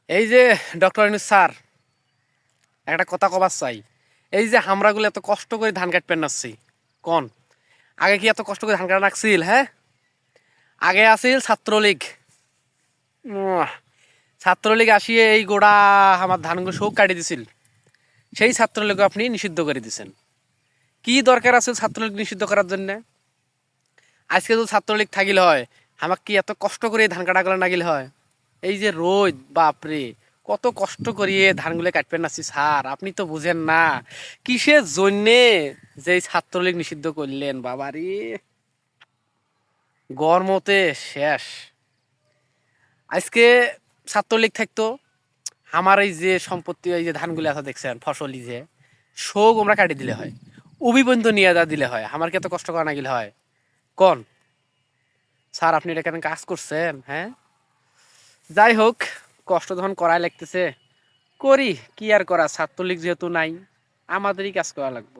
এই যে doctor Yunus sir একটা কথা কবার চাই। এই যে হামরাগুলো এত কষ্ট করে ধান কাটবেন নাচ্ছি কোন আগে কি এত কষ্ট করে ধান কাটা নাকছিল? হ্যাঁ, আগে আছিল ছাত্রলীগ। ছাত্রলীগ আসিয়ে এই গোড়া আমার ধানগুলো সব কাটি দিছিল। সেই ছাত্রলীগ আপনি নিষিদ্ধ করে দিছেন। কি দরকার আছে ছাত্রলীগ নিষিদ্ধ করার জন্য? আজকে যদি ছাত্রলীগ থাকিল হয় আমাকে কি এত কষ্ট করে ধান কাটাগুলো নাগিল হয়? এই যে রোদ, বাপরে কত কষ্ট করিয়ে ধানগুলো কাটবেন নাছি স্যার, আপনি তো বুঝেন না কিসের জন্যে যে এই ছাত্রলীগ নিষিদ্ধ করলেন। বাবারে গরমতে শেষ। আজকে ছাত্রলীগ থাকতো আমার এই যে সম্পত্তি, এই যে ধানগুলো আছে দেখছেন ফসলি যে শোক আমরা কাটি দিলে হয়, অভিবন্ধ নিয়ে যা দিলে হয়, আমার কি এত কষ্ট করা না গেলে হয় কোন? স্যার আপনি এটা কেন কাজ করছেন? হ্যাঁ, যাই হোক, কষ্ট যখন করাই লাগতেছে করি, কি আর করা, ছাত্রলীগ যেহেতু নাই আমাদেরই কাজ করা লাগবে।